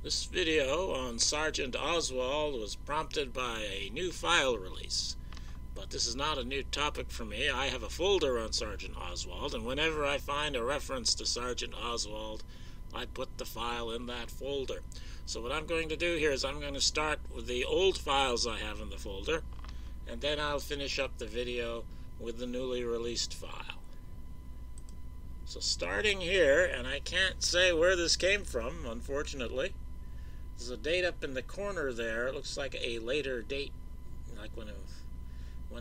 This video on Sergeant Oswald was prompted by a new file release. But this is not a new topic for me. I have a folder on Sergeant Oswald, and whenever I find a reference to Sergeant Oswald, I put the file in that folder. So what I'm going to do here is I'm going to start with the old files I have in the folder, and then I'll finish up the video with the newly released file. So starting here, and I can't say where this came from, unfortunately. There's a date up in the corner there. It looks like a later date, like when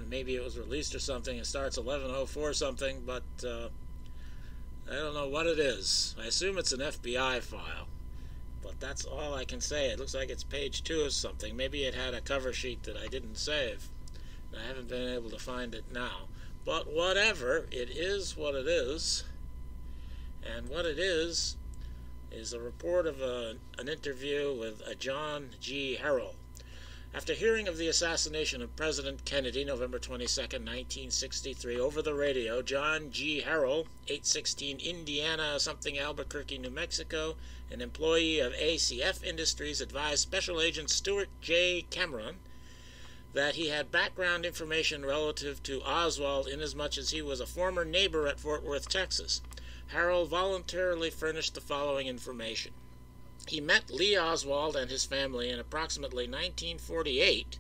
maybe it was released or something. It starts 1104 something, but I don't know what it is. I assume it's an FBI file, but that's all I can say. It looks like it's page 2 of something. Maybe it had a cover sheet that I didn't save. I haven't been able to find it now. But whatever, it is what it is. And what it is a report of an interview with John G. Harrell. After hearing of the assassination of President Kennedy, November 22, 1963, over the radio, John G. Harrell, 816 Indiana something Albuquerque, New Mexico, an employee of ACF Industries, advised Special Agent Stuart J. Cameron that he had background information relative to Oswald inasmuch as he was a former neighbor at Fort Worth, Texas. Harrell voluntarily furnished the following information. He met Lee Oswald and his family in approximately 1948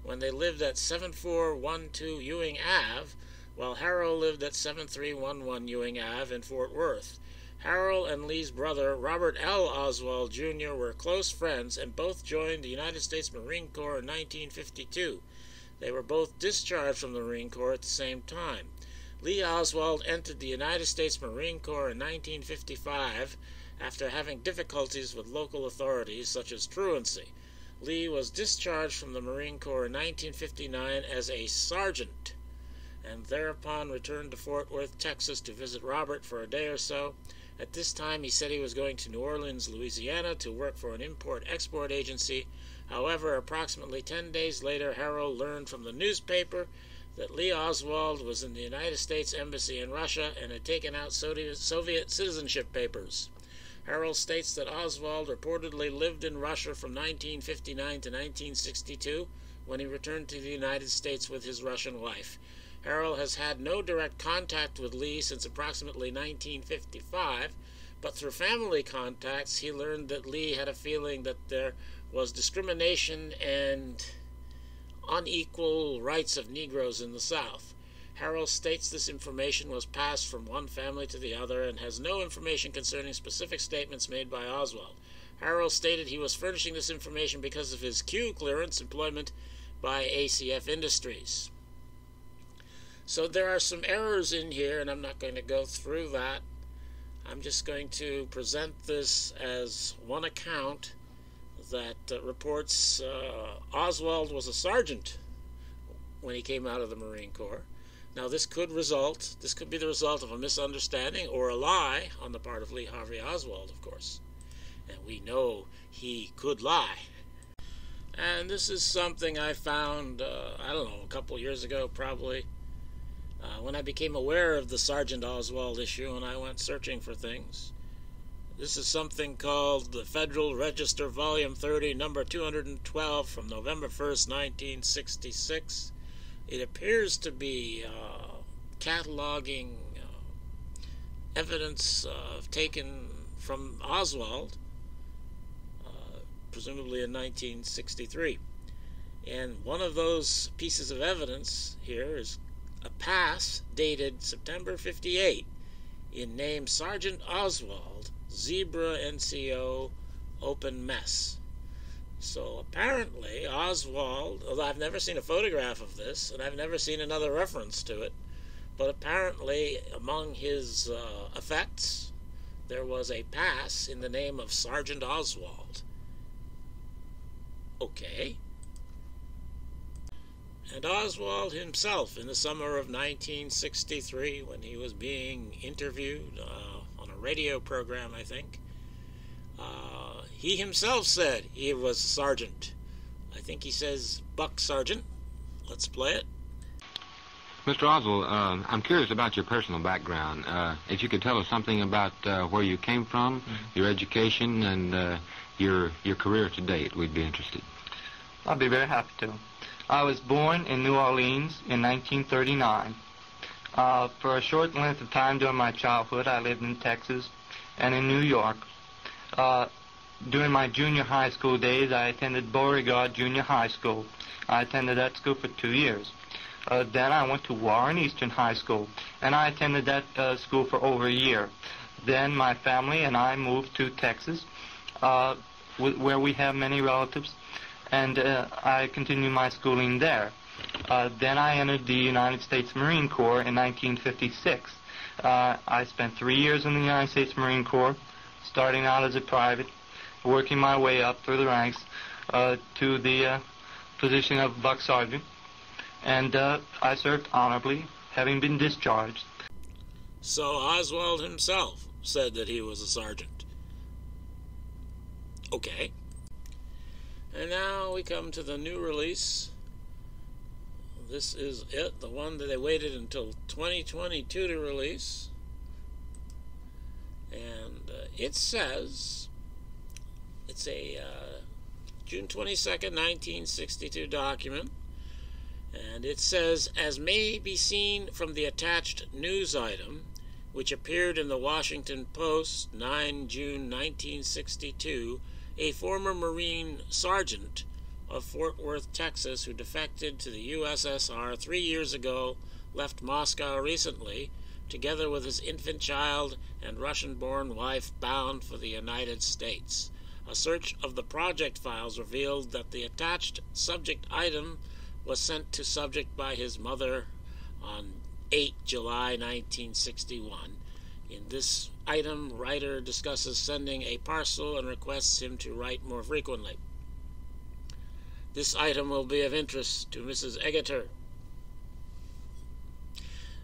when they lived at 7412 Ewing Ave, while Harrell lived at 7311 Ewing Ave in Fort Worth. Harrell and Lee's brother, Robert L. Oswald, Jr., were close friends and both joined the United States Marine Corps in 1952. They were both discharged from the Marine Corps at the same time. Lee Oswald entered the United States Marine Corps in 1955 after having difficulties with local authorities such as truancy. Lee was discharged from the Marine Corps in 1959 as a sergeant and thereupon returned to Fort Worth, Texas to visit Robert for a day or so. At this time, he said he was going to New Orleans, Louisiana to work for an import-export agency. However, approximately 10 days later, Harrell learned from the newspaper that Lee Oswald was in the United States Embassy in Russia and had taken out Soviet citizenship papers. Harrell states that Oswald reportedly lived in Russia from 1959 to 1962 when he returned to the United States with his Russian wife. Harrell has had no direct contact with Lee since approximately 1955, but through family contacts he learned that Lee had a feeling that there was discrimination and unequal rights of Negroes in the South. Harrell states this information was passed from one family to the other and has no information concerning specific statements made by Oswald. Harrell stated he was furnishing this information because of his Q clearance employment by ACF Industries. So there are some errors in here, and I'm not going to go through that. I'm just going to present this as one account that reports Oswald was a sergeant when he came out of the Marine Corps. Now this could be the result of a misunderstanding or a lie on the part of Lee Harvey Oswald, of course. And we know he could lie. And this is something I found, a couple years ago probably, when I became aware of the Sergeant Oswald issue and I went searching for things. This is something called the Federal Register, Volume 30, number 212 from November 1st, 1966. It appears to be cataloging evidence taken from Oswald, presumably in 1963. And one of those pieces of evidence here is a pass dated September 58 in name Sergeant Oswald, Zebra NCO, Open Mess. So apparently Oswald, although I've never seen a photograph of this, and I've never seen another reference to it, but apparently among his effects, there was a pass in the name of Sergeant Oswald. Okay. And Oswald himself, in the summer of 1963, when he was being interviewed on a radio program, I think, he himself said he was a sergeant. I think he says Buck Sergeant. Let's play it. Mr. Oswald, I'm curious about your personal background. If you could tell us something about where you came from, your education, and your career to date. We'd be interested. I'll be very happy to. I was born in New Orleans in 1939. For a short length of time during my childhood, I lived in Texas and in New York. During my junior high school days, I attended Beauregard Junior High School. I attended that school for 2 years. Then I went to Warren Eastern High School, and I attended that school for over a year. Then my family and I moved to Texas, where we have many relatives, and I continued my schooling there. Then I entered the United States Marine Corps in 1956. I spent 3 years in the United States Marine Corps, starting out as a private, working my way up through the ranks to the position of buck sergeant, and I served honorably, having been discharged. So Oswald himself said that he was a sergeant. Okay. And now we come to the new release. This is it, the one that they waited until 2022 to release. And it says, it's a June 22nd, 1962 document. And it says, as may be seen from the attached news item, which appeared in the Washington Post, 9 June 1962, a former Marine sergeant of Fort Worth, Texas, who defected to the USSR 3 years ago, left Moscow recently, together with his infant child and Russian-born wife, bound for the United States. A search of the project files revealed that the attached subject item was sent to subject by his mother on 8 July 1961. In this item, writer discusses sending a parcel and requests him to write more frequently. This item will be of interest to Mrs. Eggeter.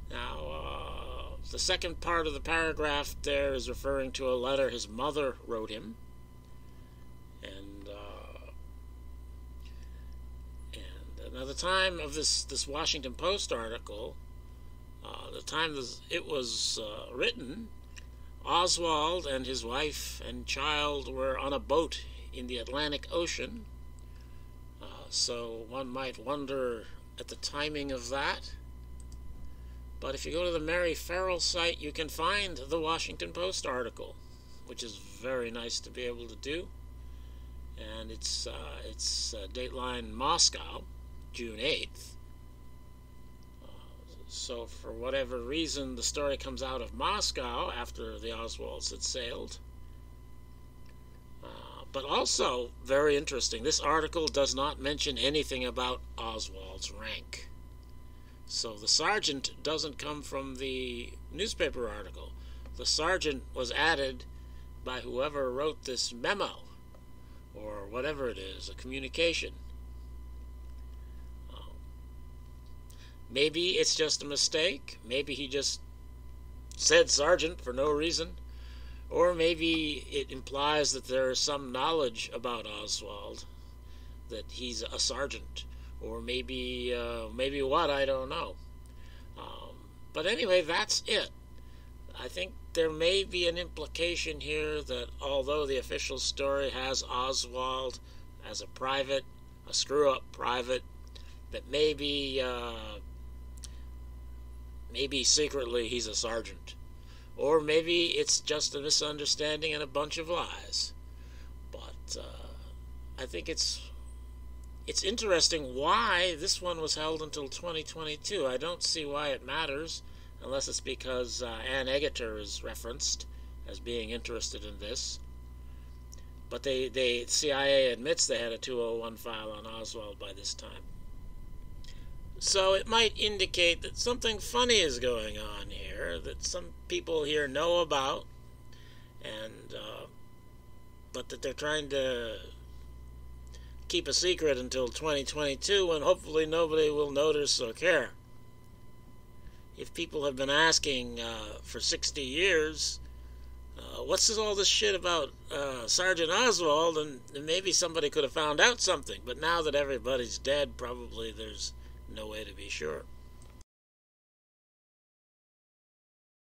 Now, the second part of the paragraph there is referring to a letter his mother wrote him. Now, the time of this Washington Post article, the time it was written, Oswald and his wife and child were on a boat in the Atlantic Ocean. So one might wonder at the timing of that. But if you go to the Mary Farrell site, you can find the Washington Post article, which is very nice to be able to do. And it's Dateline Moscow, June 8th. So for whatever reason, the story comes out of Moscow after the Oswalds had sailed. But also, very interesting, this article does not mention anything about Oswald's rank. So the sergeant doesn't come from the newspaper article. The sergeant was added by whoever wrote this memo, or whatever it is, a communication. Maybe it's just a mistake. Maybe he just said sergeant for no reason. Or maybe it implies that there is some knowledge about Oswald, that he's a sergeant. Or maybe what, I don't know. But anyway, that's it. I think there may be an implication here that although the official story has Oswald as a private, a screw-up private, that maybe secretly he's a sergeant. Or maybe it's just a misunderstanding and a bunch of lies. But I think it's interesting why this one was held until 2022. I don't see why it matters, unless it's because Ann Eggeter is referenced as being interested in this. But the CIA admits they had a 201 file on Oswald by this time. So it might indicate that something funny is going on here, that some people here know about, and but that they're trying to keep a secret until 2022, when hopefully nobody will notice or care. If people have been asking for 60 years, what's all this shit about Sergeant Oswald, and maybe somebody could have found out something, but now that everybody's dead, probably there's no way to be sure.